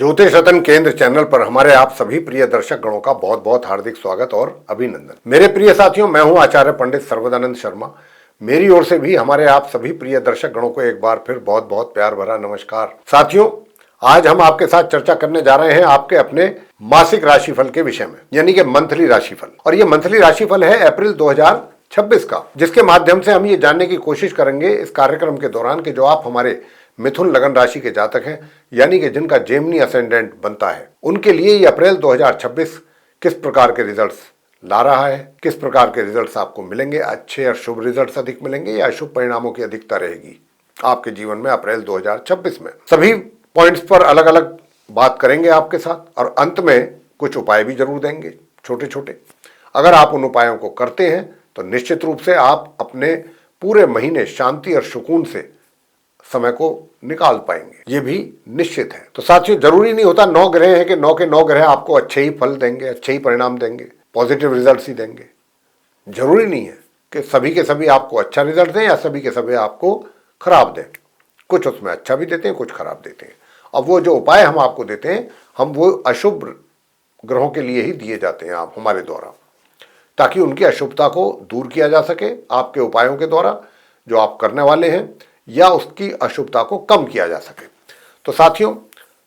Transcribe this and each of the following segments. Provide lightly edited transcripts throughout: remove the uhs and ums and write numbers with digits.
ज्योतिष रतन केंद्र चैनल पर हमारे आप सभी प्रिय दर्शक गणों का बहुत बहुत हार्दिक स्वागत और अभिनंदन। मेरे प्रिय साथियों, मैं हूं आचार्य पंडित सर्वदानंद शर्मा। मेरी ओर से भी हमारे आप सभी प्रिय दर्शक गणों को एक बार फिर बहुत बहुत प्यार भरा नमस्कार। साथियों, आज हम आपके साथ चर्चा करने जा रहे हैं आपके अपने मासिक राशिफल के विषय में, यानी कि मंथली राशिफल। और ये मंथली राशिफल है अप्रैल 2026 का, जिसके माध्यम से हम ये जानने की कोशिश करेंगे इस कार्यक्रम के दौरान कि जो आप हमारे मिथुन लगन राशि के जातक हैं, यानी कि जिनका जेमिनी असेंडेंट बनता है, उनके लिए ये अप्रैल 2026 किस प्रकार के रिजल्ट्स ला रहा है, किस प्रकार के रिजल्ट्स आपको मिलेंगे। अच्छे और शुभ रिजल्ट्स अधिक मिलेंगे या अशुभ परिणामों की अधिकता रहेगी आपके जीवन में अप्रैल 2026 में। सभी पॉइंट्स पर अलग अलग बात करेंगे आपके साथ और अंत में कुछ उपाय भी जरूर देंगे छोटे छोटे। अगर आप उन उपायों को करते हैं तो निश्चित रूप से आप अपने पूरे महीने शांति और सुकून से समय को निकाल पाएंगे, ये भी निश्चित है। तो साथियों, जरूरी नहीं होता 9 ग्रह हैं कि 9 के 9 ग्रह आपको अच्छे ही फल देंगे, अच्छे ही परिणाम देंगे, पॉजिटिव रिजल्ट्स ही देंगे। जरूरी नहीं है कि सभी के सभी आपको अच्छा रिजल्ट दें या सभी के सभी आपको खराब दें। कुछ उसमें अच्छा भी देते हैं, कुछ खराब देते हैं। अब वो जो उपाय हम आपको देते हैं, हम वो अशुभ ग्रहों के लिए ही दिए जाते हैं आप हमारे द्वारा, ताकि उनकी अशुभता को दूर किया जा सके आपके उपायों के द्वारा जो आप करने वाले हैं, या उसकी अशुभता को कम किया जा सके। तो साथियों,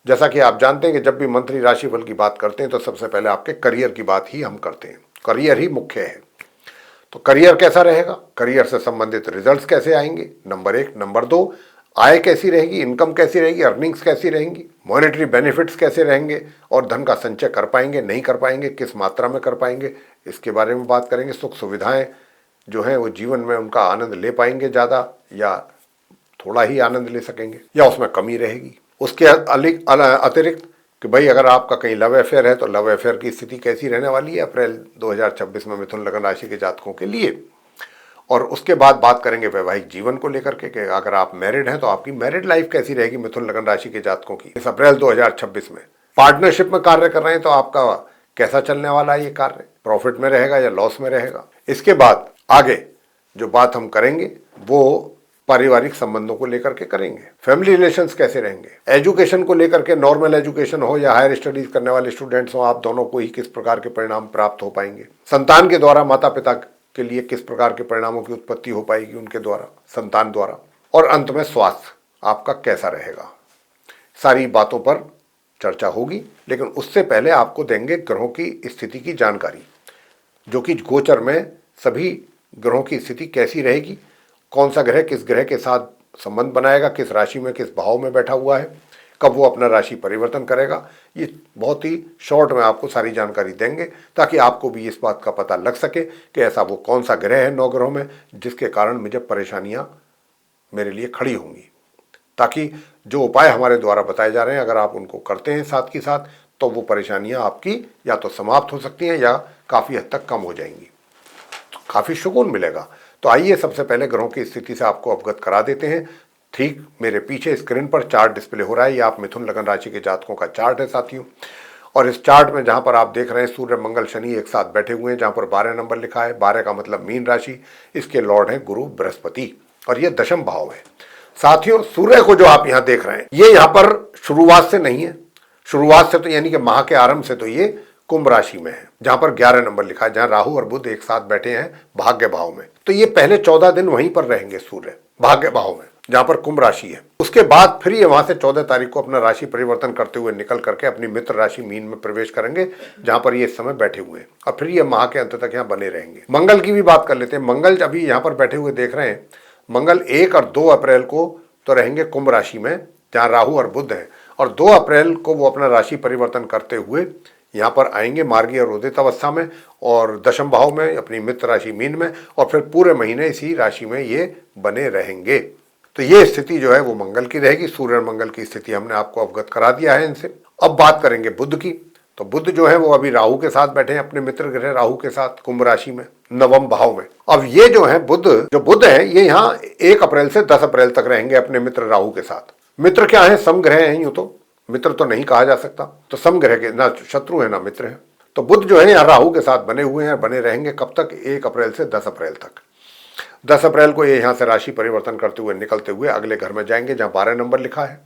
जैसा कि आप जानते हैं कि जब भी मंथली राशिफल की बात करते हैं तो सबसे पहले आपके करियर की बात ही हम करते हैं। करियर ही मुख्य है। तो करियर कैसा रहेगा, करियर से संबंधित रिजल्ट्स कैसे आएंगे, नंबर 1। नंबर 2, आय कैसी रहेगी, इनकम कैसी रहेगी, अर्निंग्स कैसी रहेंगी, मॉनेटरी बेनिफिट्स कैसे रहेंगे, और धन का संचय कर पाएंगे नहीं कर पाएंगे, किस मात्रा में कर पाएंगे, इसके बारे में बात करेंगे। सुख सुविधाएं जो हैं वो जीवन में उनका आनंद ले पाएंगे ज़्यादा या थोड़ा ही आनंद ले सकेंगे, या उसमें कमी रहेगी। उसके अतिरिक्त कि भाई अगर आपका कहीं लव अफेयर है तो लव अफेयर की स्थिति कैसी रहने वाली है अप्रैल 2026 में मिथुन लगन राशि के जातकों के लिए। और उसके बाद बात करेंगे वैवाहिक जीवन को लेकर के कि अगर आप मैरिड हैं तो आपकी मैरिड लाइफ कैसी रहेगी मिथुन लगन राशि के जातकों की इस अप्रैल 2026 में। पार्टनरशिप में कार्य कर रहे हैं तो आपका कैसा चलने वाला है ये कार्य, प्रॉफिट में रहेगा या लॉस में रहेगा। इसके बाद आगे जो बात हम करेंगे वो पारिवारिक संबंधों को लेकर के करेंगे। फैमिली रिलेशंस कैसे रहेंगे, एजुकेशन को लेकर के, नॉर्मल एजुकेशन हो या हायर स्टडीज करने वाले स्टूडेंट्स हो, आप दोनों को ही किस प्रकार के परिणाम प्राप्त हो पाएंगे। संतान के द्वारा माता पिता के लिए किस प्रकार के परिणामों की उत्पत्ति हो पाएगी उनके द्वारा, संतान द्वारा। और अंत में स्वास्थ्य आपका कैसा रहेगा। सारी बातों पर चर्चा होगी, लेकिन उससे पहले आपको देंगे ग्रहों की स्थिति की जानकारी, जो कि गोचर में सभी ग्रहों की स्थिति कैसी रहेगी, कौन सा ग्रह किस ग्रह के साथ संबंध बनाएगा, किस राशि में किस भाव में बैठा हुआ है, कब वो अपना राशि परिवर्तन करेगा। ये बहुत ही शॉर्ट में आपको सारी जानकारी देंगे, ताकि आपको भी इस बात का पता लग सके कि ऐसा वो कौन सा ग्रह है 9 ग्रहों में जिसके कारण मुझे परेशानियां मेरे लिए खड़ी होंगी। ताकि जो उपाय हमारे द्वारा बताए जा रहे हैं अगर आप उनको करते हैं साथ के साथ, तो वो परेशानियां आपकी या तो समाप्त हो सकती हैं या काफ़ी हद तक कम हो जाएंगी, काफ़ी सुकून मिलेगा। तो आइए सबसे पहले ग्रहों की स्थिति से आपको अवगत करा देते हैं। ठीक मेरे पीछे स्क्रीन पर चार्ट डिस्प्ले हो रहा है, ये आप मिथुन लगन राशि के जातकों का चार्ट है साथियों। और इस चार्ट में जहां पर आप देख रहे हैं सूर्य मंगल शनि एक साथ बैठे हुए हैं, जहां पर 12 नंबर लिखा है, 12 का मतलब मीन राशि, इसके लॉर्ड हैं गुरु बृहस्पति और ये दशम भाव है। साथियों, सूर्य को जो आप यहाँ देख रहे हैं ये यहाँ पर शुरुआत से नहीं है, शुरुआत से तो यानी कि माह के आरंभ से तो ये कुंभ राशि में है, जहां पर 11 नंबर लिखा है, जहां राहु और बुध एक साथ बैठे हैं भाग्य भाव में। तो ये पहले 14 दिन वहीं पर रहेंगे सूर्य भाग्य भाव में, जहां पर कुंभ राशि है। उसके बाद फिर ये वहां से 14 तारीख को अपना राशि परिवर्तन करते हुए निकल करके अपनी मित्र राशि मीन में प्रवेश करेंगे, जहां पर ये इस समय बैठे हुए हैं, और फिर ये माह के अंत तक यहाँ बने रहेंगे। मंगल की भी बात कर लेते हैं। मंगल अभी यहाँ पर बैठे हुए देख रहे हैं, मंगल 1 और 2 अप्रैल को तो रहेंगे कुंभ राशि में, जहाँ राहु और बुध है, और 2 अप्रैल को वो अपना राशि परिवर्तन करते हुए यहाँ पर आएंगे मार्गी और उदित अवस्था में और दशम भाव में अपनी मित्र राशि मीन में, और फिर पूरे महीने इसी राशि में ये बने रहेंगे। तो ये स्थिति जो है वो मंगल की रहेगी। सूर्य और मंगल की स्थिति हमने आपको अवगत करा दिया है इनसे। अब बात करेंगे बुध की। तो बुध जो है वो अभी राहु के साथ बैठे हैं, अपने मित्र ग्रह राहु के साथ कुंभ राशि में नवम भाव में। अब ये जो है बुध है ये यहाँ 1 अप्रैल से 10 अप्रैल तक रहेंगे अपने मित्र राहु के साथ। मित्र क्या है, समग्रह हैं, यूं तो मित्र तो नहीं कहा जा सकता, तो समग्रह के, ना शत्रु है ना मित्र है। तो बुध जो है यहाँ राहु के साथ बने हुए हैं, बने रहेंगे कब तक, 1 अप्रैल से 10 अप्रैल तक। 10 अप्रैल को ये यहाँ से राशि परिवर्तन करते हुए निकलते हुए अगले घर में जाएंगे जहाँ 12 नंबर लिखा है,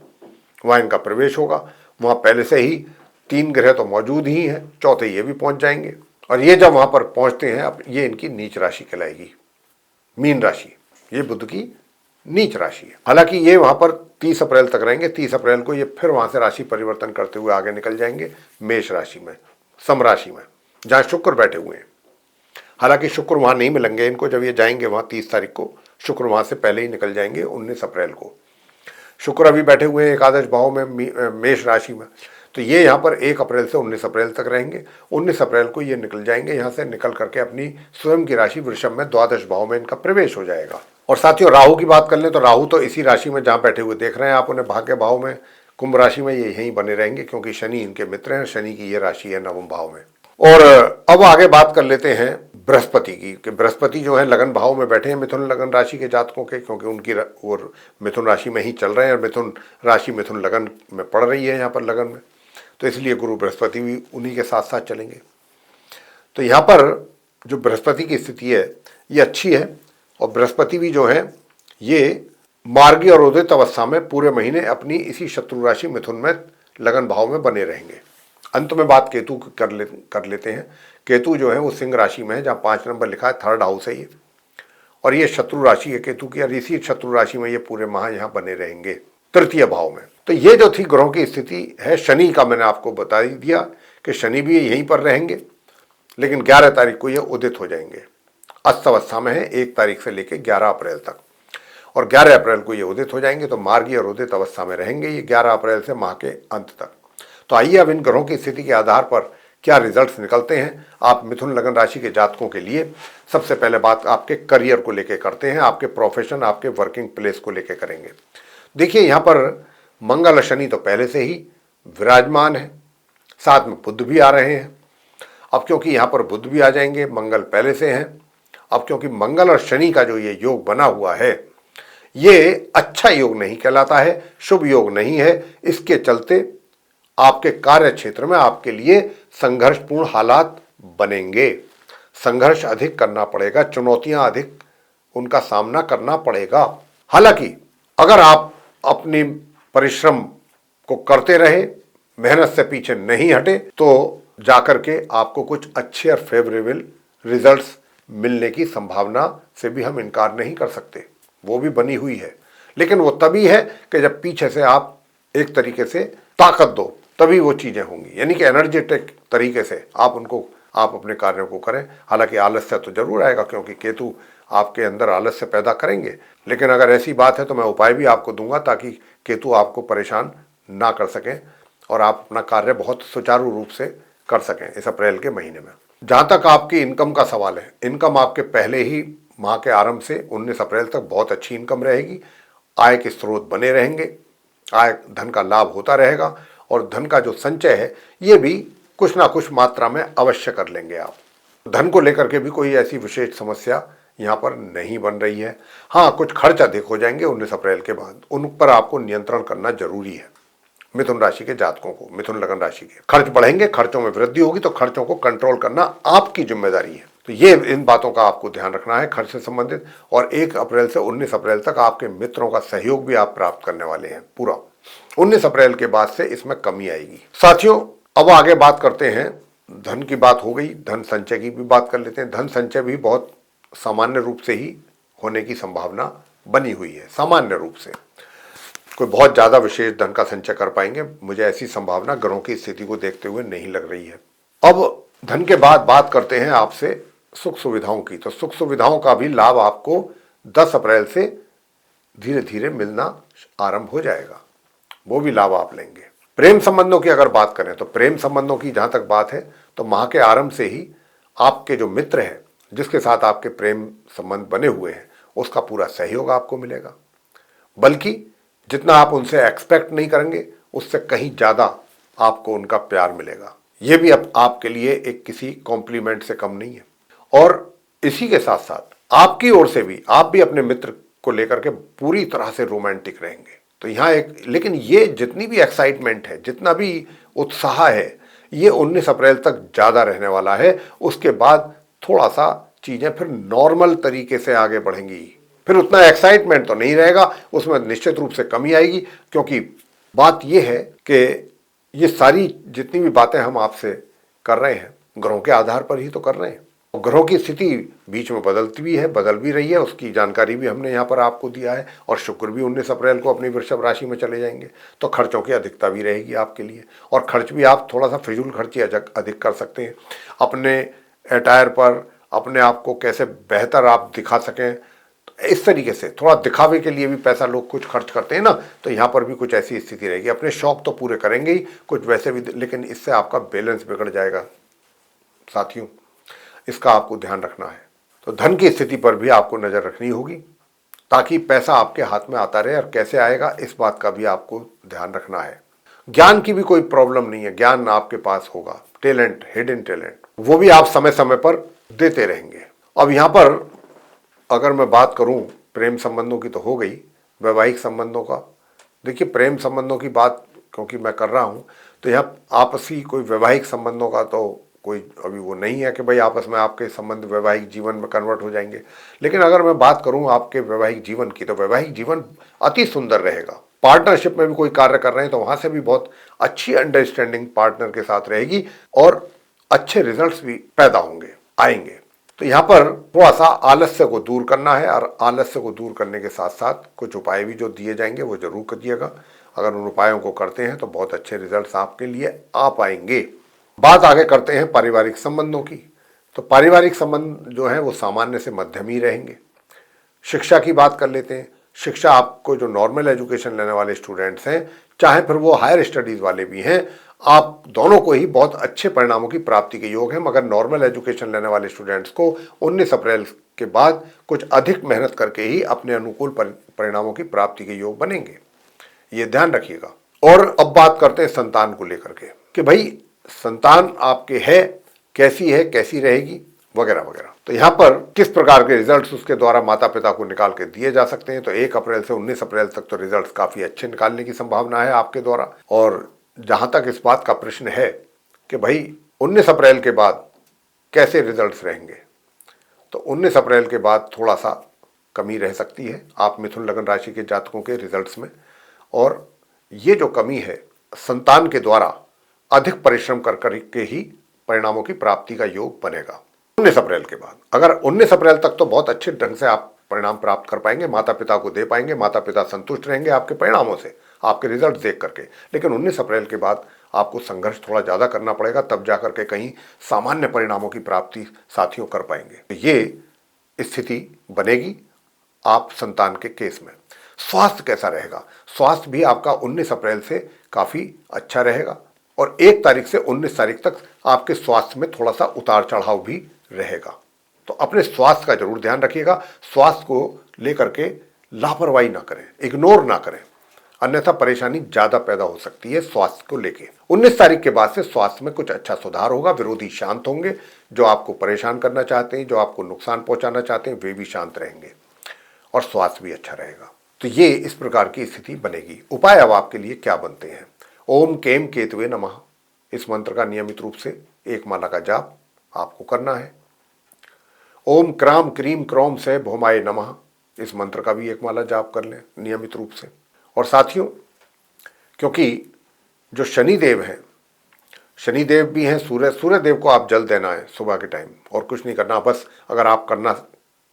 वहाँ इनका प्रवेश होगा। वहां पहले से ही 3 ग्रह तो मौजूद ही हैं, चौथे ये भी पहुंच जाएंगे। और ये जब वहां पर पहुंचते हैं, अब ये इनकी नीच राशि कहलाएगी, मीन राशि। ये बुध की नीच राशि है। हालांकि ये वहां पर 30 अप्रैल तक रहेंगे। 30 अप्रैल को ये फिर वहां से राशि परिवर्तन करते हुए आगे निकल जाएंगे मेष राशि में, सम राशि में, जहां शुक्र बैठे हुए हैं। हालांकि शुक्र वहां नहीं मिलेंगे इनको, जब ये जाएंगे वहां 30 तारीख को, शुक्र वहां से पहले ही निकल जाएंगे 19 अप्रैल को। शुक्र अभी बैठे हुए हैं एकादश भाव में मेष राशि में, तो ये यहाँ पर 1 अप्रैल से 19 अप्रैल तक रहेंगे। 19 अप्रैल को ये निकल जाएंगे यहाँ से, निकल करके अपनी स्वयं की राशि वृषभ में द्वादश भाव में इनका प्रवेश हो जाएगा। और साथियों, राहु की बात कर लें तो राहु तो इसी राशि में जहाँ बैठे हुए देख रहे हैं आप उन्हें, भाग्य भाव में, कुंभ राशि में, ये यहीं बने रहेंगे, क्योंकि शनि इनके मित्र हैं। शनि की ये राशि है नवम भाव में। और अब आगे बात कर लेते हैं बृहस्पति की, कि बृहस्पति जो है लगन भाव में बैठे हैं मिथुन लगन राशि के जातकों के, क्योंकि उनकी और मिथुन राशि में ही चल रहे हैं, और मिथुन राशि मिथुन लगन में पड़ रही है यहाँ पर लगन में, तो इसलिए गुरु बृहस्पति भी उन्हीं के साथ साथ चलेंगे। तो यहाँ पर जो बृहस्पति की स्थिति है ये अच्छी है, और बृहस्पति भी जो है ये मार्गी और उदित अवस्था में पूरे महीने अपनी इसी शत्रु राशि मिथुन में लगन भाव में बने रहेंगे। अंत में बात केतु कर लेते हैं। केतु जो है वो सिंह राशि में है, जहाँ 5 नंबर लिखा है, 3rd हाउस है ये, और ये शत्रु राशि है केतु की, और इसी शत्रु राशि में ये पूरे माह यहाँ बने रहेंगे 3य भाव में। तो ये जो थी ग्रहों की स्थिति है। शनि का मैंने आपको बता ही दिया कि शनि भी यहीं पर रहेंगे, लेकिन 11 तारीख को ये उदित हो जाएंगे, अस्त अवस्था में है 1 तारीख से लेकर 11 अप्रैल तक, और 11 अप्रैल को ये उदित हो जाएंगे। तो मार्गी और उदित अवस्था में रहेंगे ये 11 अप्रैल से माह के अंत तक। तो आइए अब इन ग्रहों की स्थिति के आधार पर क्या रिजल्ट्स निकलते हैं आप मिथुन लगन राशि के जातकों के लिए। सबसे पहले बात आपके करियर को लेकर करते हैं, आपके प्रोफेशन, आपके वर्किंग प्लेस को लेकर करेंगे। देखिए, यहाँ पर मंगल और शनि तो पहले से ही विराजमान है, साथ में बुध भी आ रहे हैं। अब क्योंकि यहाँ पर बुध भी आ जाएंगे, मंगल पहले से हैं, अब क्योंकि मंगल और शनि का जो ये योग बना हुआ है ये अच्छा योग नहीं कहलाता है, शुभ योग नहीं है। इसके चलते आपके कार्य क्षेत्र में आपके लिए संघर्षपूर्ण हालात बनेंगे, संघर्ष अधिक करना पड़ेगा, चुनौतियां अधिक उनका सामना करना पड़ेगा। हालांकि अगर आप अपनी परिश्रम को करते रहे, मेहनत से पीछे नहीं हटे, तो जाकर के आपको कुछ अच्छे और फेवरेबल रिजल्ट्स मिलने की संभावना से भी हम इनकार नहीं कर सकते, वो भी बनी हुई है। लेकिन वो तभी है कि जब पीछे से आप एक तरीके से ताकत दो, तभी वो चीजें होंगी, यानी कि एनर्जेटिक तरीके से आप अपने कार्यों को करें। हालांकि आलस्य तो जरूर आएगा, क्योंकि केतु आपके अंदर आलस्य पैदा करेंगे, लेकिन अगर ऐसी बात है तो मैं उपाय भी आपको दूंगा ताकि केतु आपको परेशान ना कर सकें और आप अपना कार्य बहुत सुचारू रूप से कर सकें इस अप्रैल के महीने में। जहां तक आपकी इनकम का सवाल है, इनकम आपके पहले ही माह के आरंभ से 19 अप्रैल तक बहुत अच्छी इनकम रहेगी, आय के स्रोत बने रहेंगे, आय धन का लाभ होता रहेगा, और धन का जो संचय है ये भी कुछ ना कुछ मात्रा में अवश्य कर लेंगे आप। धन को लेकर के भी कोई ऐसी विशेष समस्या यहाँ पर नहीं बन रही है। हाँ, कुछ खर्च अधिक हो जाएंगे 19 अप्रैल के बाद, उन पर आपको नियंत्रण करना जरूरी है। मिथुन राशि के जातकों को, मिथुन लगन राशि के खर्च बढ़ेंगे, खर्चों में वृद्धि होगी, तो खर्चों को कंट्रोल करना आपकी जिम्मेदारी है। तो ये इन बातों का आपको ध्यान रखना है खर्च से संबंधित। और 1 अप्रैल से 19 अप्रैल तक आपके मित्रों का सहयोग भी आप प्राप्त करने वाले हैं पूरा। 19 अप्रैल के बाद से इसमें कमी आएगी। साथियों, अब आगे बात करते हैं, धन की बात हो गई, धन संचय की भी बात कर लेते हैं। धन संचय भी बहुत सामान्य रूप से ही होने की संभावना बनी हुई है, सामान्य रूप से। कोई बहुत ज्यादा विशेष धन का संचय कर पाएंगे, मुझे ऐसी संभावना ग्रहों की स्थिति को देखते हुए नहीं लग रही है। अब धन के बाद बात करते हैं आपसे सुख सुविधाओं की। तो सुख सुविधाओं का भी लाभ आपको 10 अप्रैल से धीरे धीरे मिलना आरंभ हो जाएगा, वो भी लाभ आप लेंगे। प्रेम संबंधों की अगर बात करें तो प्रेम संबंधों की जहां तक बात है तो माह के आरंभ से ही आपके जो मित्र हैं, जिसके साथ आपके प्रेम संबंध बने हुए हैं, उसका पूरा सहयोग आपको मिलेगा। बल्कि जितना आप उनसे एक्सपेक्ट नहीं करेंगे उससे कहीं ज्यादा आपको उनका प्यार मिलेगा। ये भी अब आपके लिए एक किसी कॉम्प्लीमेंट से कम नहीं है। और इसी के साथ साथ आपकी ओर से भी, आप भी अपने मित्र को लेकर के पूरी तरह से रोमांटिक रहेंगे। तो यहाँ लेकिन ये जितनी भी एक्साइटमेंट है, जितना भी उत्साह है, ये 19 अप्रैल तक ज्यादा रहने वाला है। उसके बाद थोड़ा सा चीजें फिर नॉर्मल तरीके से आगे बढ़ेंगी, फिर उतना एक्साइटमेंट तो नहीं रहेगा, उसमें निश्चित रूप से कमी आएगी। क्योंकि बात यह है कि ये सारी जितनी भी बातें हम आपसे कर रहे हैं ग्रहों के आधार पर ही तो कर रहे हैं। और ग्रहों की स्थिति बीच में बदलती भी है, बदल भी रही है, उसकी जानकारी भी हमने यहाँ पर आपको दिया है। और शुक्र भी 19 अप्रैल को अपनी वृषभ राशि में चले जाएंगे, तो खर्चों की अधिकता भी रहेगी आपके लिए। और खर्च भी आप थोड़ा सा फिजूल खर्ची अधिक कर सकते हैं अपने अटायर पर, अपने आप को कैसे बेहतर आप दिखा सकें, इस तरीके से थोड़ा दिखावे के लिए भी पैसा लोग कुछ खर्च करते हैं ना, तो यहाँ पर भी कुछ ऐसी स्थिति रहेगी। अपने शौक तो पूरे करेंगे ही, कुछ वैसे भी, लेकिन इससे आपका बैलेंस बिगड़ जाएगा साथियों, इसका आपको ध्यान रखना है। तो धन की स्थिति पर भी आपको नजर रखनी होगी ताकि पैसा आपके हाथ में आता रहे, और कैसे आएगा इस बात का भी आपको ध्यान रखना है। ज्ञान की भी कोई प्रॉब्लम नहीं है, ज्ञान आपके पास होगा, टैलेंट, हिडन टैलेंट, वो भी आप समय समय पर देते रहेंगे। अब यहाँ पर अगर मैं बात करूं प्रेम संबंधों की तो हो गई, वैवाहिक संबंधों का देखिए, प्रेम संबंधों की बात क्योंकि मैं कर रहा हूं, तो यहाँ आपसी कोई वैवाहिक संबंधों का तो कोई अभी वो नहीं है कि भाई आपस में आपके संबंध वैवाहिक जीवन में कन्वर्ट हो जाएंगे। लेकिन अगर मैं बात करूं आपके वैवाहिक जीवन की, तो वैवाहिक जीवन अति सुंदर रहेगा। पार्टनरशिप में भी कोई कार्य कर रहे हैं तो वहां से भी बहुत अच्छी अंडरस्टैंडिंग पार्टनर के साथ रहेगी और अच्छे रिजल्ट्स भी पैदा होंगे, आएंगे। तो यहाँ पर थोड़ा सा आलस्य को दूर करना है, और आलस्य को दूर करने के साथ साथ कुछ उपाय भी जो दिए जाएंगे वो जरूर करिएगा। अगर उन उपायों को करते हैं तो बहुत अच्छे रिजल्ट्स आपके लिए आ पाएंगे। बात आगे करते हैं पारिवारिक संबंधों की। तो पारिवारिक संबंध जो है वो सामान्य से मध्यम ही रहेंगे। शिक्षा की बात कर लेते हैं। शिक्षा, आपको जो नॉर्मल एजुकेशन लेने वाले स्टूडेंट्स हैं, चाहे फिर वो हायर स्टडीज वाले भी हैं, आप दोनों को ही बहुत अच्छे परिणामों की प्राप्ति के योग है। मगर नॉर्मल एजुकेशन लेने वाले स्टूडेंट्स को 19 अप्रैल के बाद कुछ अधिक मेहनत करके ही अपने अनुकूल परिणामों की प्राप्ति के योग बनेंगे, ये ध्यान रखिएगा। और अब बात करते हैं संतान को लेकर के कि भाई संतान आपके है, कैसी रहेगी, वगैरह वगैरह। तो यहाँ पर किस प्रकार के रिजल्ट्स उसके द्वारा माता पिता को निकाल के दिए जा सकते हैं। तो 1 अप्रैल से 19 अप्रैल तक तो रिजल्ट्स काफी अच्छे निकालने की संभावना है आपके द्वारा। और जहां तक इस बात का प्रश्न है कि भाई 19 अप्रैल के बाद कैसे रिजल्ट्स रहेंगे, तो 19 अप्रैल के बाद थोड़ा सा कमी रह सकती है आप मिथुन लग्न राशि के जातकों के रिजल्ट्स में। और ये जो कमी है, संतान के द्वारा अधिक परिश्रम कर करके ही परिणामों की प्राप्ति का योग बनेगा 19 अप्रैल के बाद। अगर 19 अप्रैल तक तो बहुत अच्छे ढंग से आप परिणाम प्राप्त कर पाएंगे, माता पिता को दे पाएंगे, माता पिता संतुष्ट रहेंगे आपके परिणामों से, आपके रिजल्ट देख करके। लेकिन 19 अप्रैल के बाद आपको संघर्ष थोड़ा ज्यादा करना पड़ेगा, तब जाकर के कहीं सामान्य परिणामों की प्राप्ति साथियों कर पाएंगे। तो ये स्थिति बनेगी आप संतान के केस में। स्वास्थ्य कैसा रहेगा? स्वास्थ्य भी आपका 19 अप्रैल से काफी अच्छा रहेगा, और 1 तारीख से 19 तारीख तक आपके स्वास्थ्य में थोड़ा सा उतार चढ़ाव भी रहेगा। तो अपने स्वास्थ्य का जरूर ध्यान रखिएगा। स्वास्थ्य को लेकर के लापरवाही ना करें, इग्नोर ना करें, अन्यथा परेशानी ज्यादा पैदा हो सकती है स्वास्थ्य को लेके। 19 तारीख के बाद से स्वास्थ्य में कुछ अच्छा सुधार होगा, विरोधी शांत होंगे, जो आपको परेशान करना चाहते हैं, जो आपको नुकसान पहुंचाना चाहते हैं, वे भी शांत रहेंगे और स्वास्थ्य भी अच्छा रहेगा। तो ये इस प्रकार की स्थिति बनेगी। उपाय अब आपके लिए क्या बनते हैं? ओम केम केतवे नमः, इस मंत्र का नियमित रूप से 1 माला का जाप आपको करना है। ओम क्राम क्रीम क्रौम से भौमाय नमः, इस मंत्र का भी 1 माला जाप कर लें नियमित रूप से। और साथियों, क्योंकि जो शनिदेव हैं, शनिदेव भी हैं, सूर्य देव को आप जल देना है सुबह के टाइम, और कुछ नहीं करना। बस अगर आप करना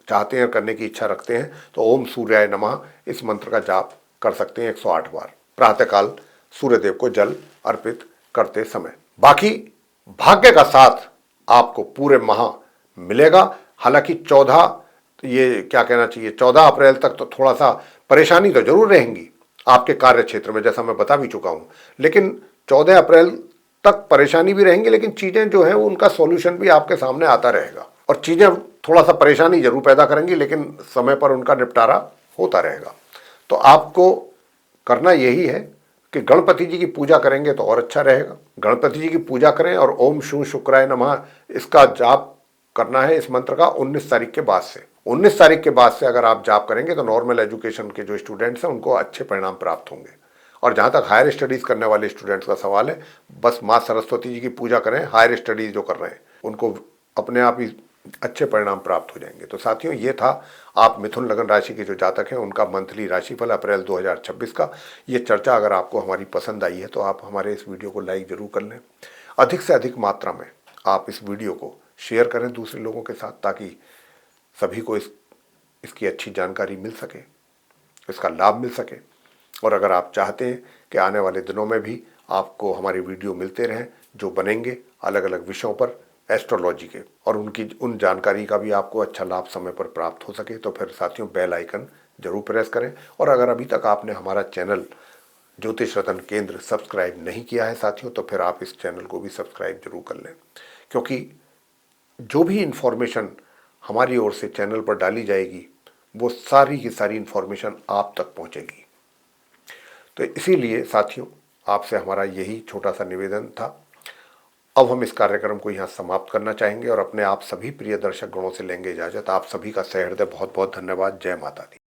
चाहते हैं, करने की इच्छा रखते हैं, तो ओम सूर्याय नमः इस मंत्र का जाप कर सकते हैं 108 बार प्रातःकाल सूर्यदेव को जल अर्पित करते समय। बाकी भाग्य का साथ आपको पूरे माह मिलेगा। हालांकि 14 अप्रैल तक तो थोड़ा सा परेशानी तो जरूर रहेंगी आपके कार्य क्षेत्र में, जैसा मैं बता भी चुका हूं। लेकिन 14 अप्रैल तक परेशानी भी रहेंगी, लेकिन चीजें जो है उनका सॉल्यूशन भी आपके सामने आता रहेगा। और चीजें थोड़ा सा परेशानी जरूर पैदा करेंगी, लेकिन समय पर उनका निपटारा होता रहेगा। तो आपको करना यही है कि गणपति जी की पूजा करेंगे तो और अच्छा रहेगा। गणपति जी की पूजा करें और ओम शू शुक्राय नमः इसका जाप करना है इस मंत्र का 19 तारीख के बाद से। 19 तारीख के बाद से अगर आप जाप करेंगे तो नॉर्मल एजुकेशन के जो स्टूडेंट्स हैं उनको अच्छे परिणाम प्राप्त होंगे। और जहां तक हायर स्टडीज करने वाले स्टूडेंट्स का सवाल है, बस माँ सरस्वती जी की पूजा करें। हायर स्टडीज जो कर रहे हैं उनको अपने आप ही अच्छे परिणाम प्राप्त हो जाएंगे। तो साथियों, ये था आप मिथुन लगन राशि के जो जातक हैं उनका मंथली राशिफल अप्रैल 2026 का। ये चर्चा अगर आपको हमारी पसंद आई है तो आप हमारे इस वीडियो को लाइक जरूर कर लें। अधिक से अधिक मात्रा में आप इस वीडियो को शेयर करें दूसरे लोगों के साथ, ताकि सभी को इसकी अच्छी जानकारी मिल सके, इसका लाभ मिल सके। और अगर आप चाहते हैं कि आने वाले दिनों में भी आपको हमारे वीडियो मिलते रहें जो बनेंगे अलग अलग विषयों पर एस्ट्रोलॉजी के, और उनकी उन जानकारी का भी आपको अच्छा लाभ समय पर प्राप्त हो सके, तो फिर साथियों बेल आइकन जरूर प्रेस करें। और अगर अभी तक आपने हमारा चैनल ज्योतिष रतन केंद्र सब्सक्राइब नहीं किया है साथियों, तो फिर आप इस चैनल को भी सब्सक्राइब जरूर कर लें, क्योंकि जो भी इंफॉर्मेशन हमारी ओर से चैनल पर डाली जाएगी वो सारी की सारी इंफॉर्मेशन आप तक पहुंचेगी। तो इसीलिए साथियों, आपसे हमारा यही छोटा सा निवेदन था। अब हम इस कार्यक्रम को यहाँ समाप्त करना चाहेंगे और अपने आप सभी प्रिय दर्शक गणों से लेंगे इजाजत। आप सभी का सहृदय बहुत बहुत धन्यवाद। जय माता दी।